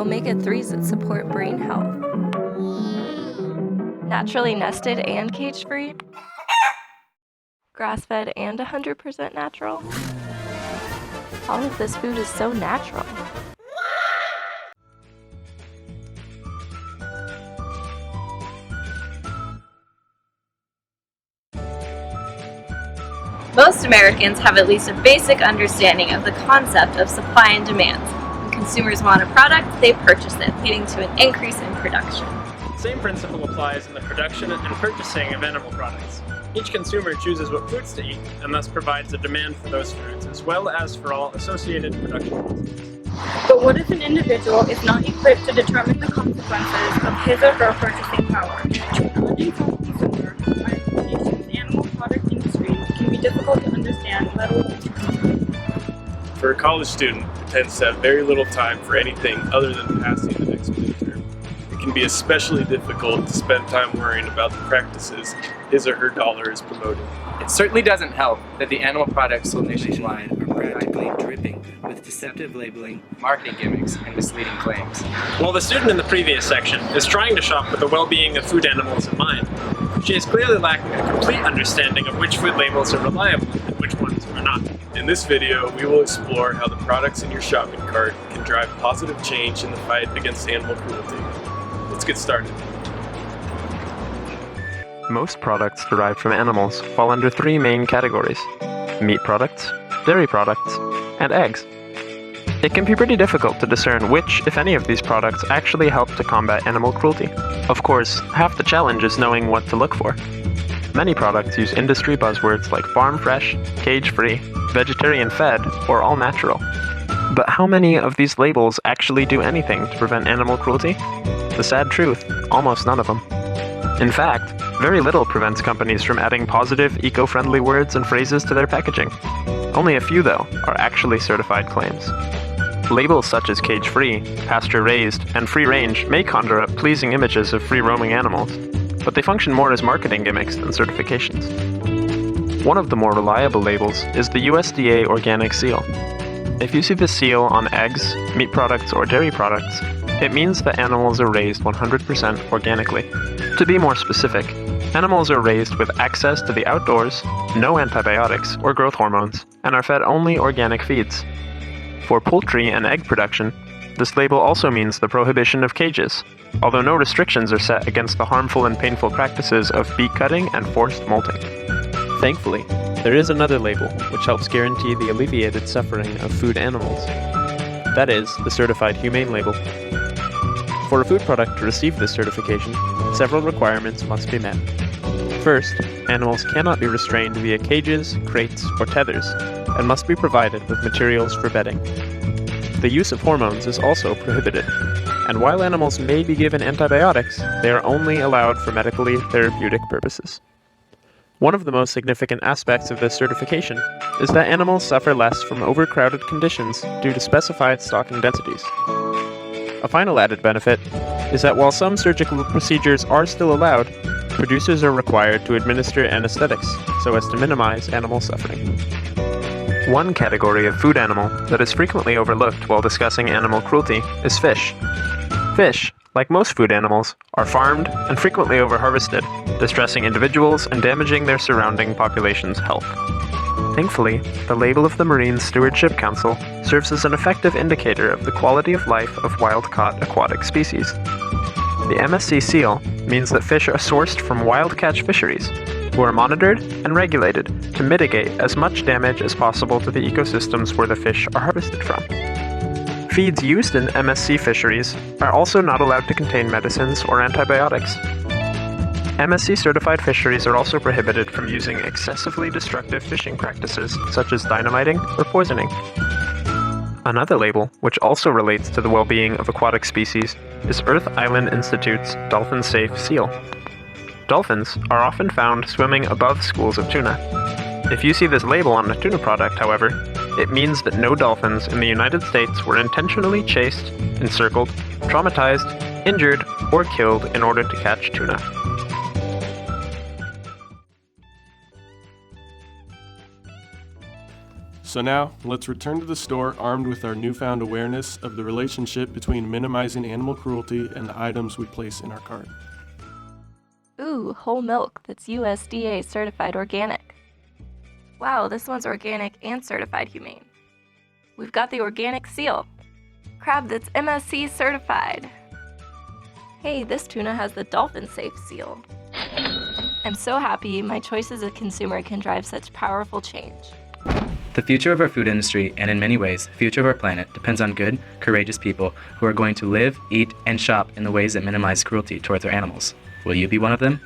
omega-3s that support brain health. Naturally nested and cage-free. Grass-fed and 100% natural. All of this food is so natural. Most Americans have at least a basic understanding of the concept of supply and demand. When consumers want a product, they purchase it, leading to an increase in production. The same principle applies in the production and purchasing of animal products. Each consumer chooses what foods to eat, and thus provides a demand for those foods, as well as for all associated production processes. But what if an individual is not equipped to determine the consequences of his or her purchasing power? To an uninformed consumer, our nation's animal product industry can be difficult to understand, let alone to control. For a college student who tends to have very little time for anything other than passing the next midterm, it can be especially difficult to spend time worrying about the practices his or her dollar is promoting. It certainly doesn't help that the animal products sold nationwide are practically dripping with deceptive labeling, marketing gimmicks, and misleading claims. While the student in the previous section is trying to shop with the well-being of food animals in mind, she is clearly lacking a complete understanding of which food labels are reliable and which ones are not. In this video, we will explore how the products in your shopping cart can drive positive change in the fight against animal cruelty. Let's get started. Most products derived from animals fall under three main categories: meat products, dairy products, and eggs. It can be pretty difficult to discern which, if any, of these products actually help to combat animal cruelty. Of course, half the challenge is knowing what to look for. Many products use industry buzzwords like farm fresh, cage-free, vegetarian-fed, or all natural. But how many of these labels actually do anything to prevent animal cruelty? The sad truth, almost none of them. In fact, very little prevents companies from adding positive, eco-friendly words and phrases to their packaging. Only a few, though, are actually certified claims. Labels such as cage-free, pasture-raised, and free-range may conjure up pleasing images of free-roaming animals, but they function more as marketing gimmicks than certifications. One of the more reliable labels is the USDA Organic Seal. If you see the seal on eggs, meat products, or dairy products, it means that animals are raised 100% organically. To be more specific, animals are raised with access to the outdoors, no antibiotics or growth hormones, and are fed only organic feeds. For poultry and egg production, this label also means the prohibition of cages, although no restrictions are set against the harmful and painful practices of beak cutting and forced molting. Thankfully, there is another label which helps guarantee the alleviated suffering of food animals. That is, the Certified Humane label. For a food product to receive this certification, several requirements must be met. First, animals cannot be restrained via cages, crates, or tethers, and must be provided with materials for bedding. The use of hormones is also prohibited, and while animals may be given antibiotics, they are only allowed for medically therapeutic purposes. One of the most significant aspects of this certification is that animals suffer less from overcrowded conditions due to specified stocking densities. A final added benefit is that while some surgical procedures are still allowed, producers are required to administer anesthetics so as to minimize animal suffering. One category of food animal that is frequently overlooked while discussing animal cruelty is fish. Fish, like most food animals, are farmed and frequently overharvested, distressing individuals and damaging their surrounding population's health. Thankfully, the label of the Marine Stewardship Council serves as an effective indicator of the quality of life of wild-caught aquatic species. The MSC seal means that fish are sourced from wild-catch fisheries, who are monitored and regulated to mitigate as much damage as possible to the ecosystems where the fish are harvested from. Feeds used in MSC fisheries are also not allowed to contain medicines or antibiotics. MSC-certified fisheries are also prohibited from using excessively destructive fishing practices such as dynamiting or poisoning. Another label, which also relates to the well-being of aquatic species, is Earth Island Institute's Dolphin Safe Seal. Dolphins are often found swimming above schools of tuna. If you see this label on a tuna product, however, it means that no dolphins in the United States were intentionally chased, encircled, traumatized, injured, or killed in order to catch tuna. So now, let's return to the store armed with our newfound awareness of the relationship between minimizing animal cruelty and the items we place in our cart. Ooh, whole milk that's USDA certified organic. Wow, this one's organic and certified humane. We've got the organic seal. Crab that's MSC certified. Hey, this tuna has the dolphin safe seal. I'm so happy my choice as a consumer can drive such powerful change. The future of our food industry, and in many ways, the future of our planet, depends on good, courageous people who are going to live, eat, and shop in the ways that minimize cruelty towards our animals. Will you be one of them?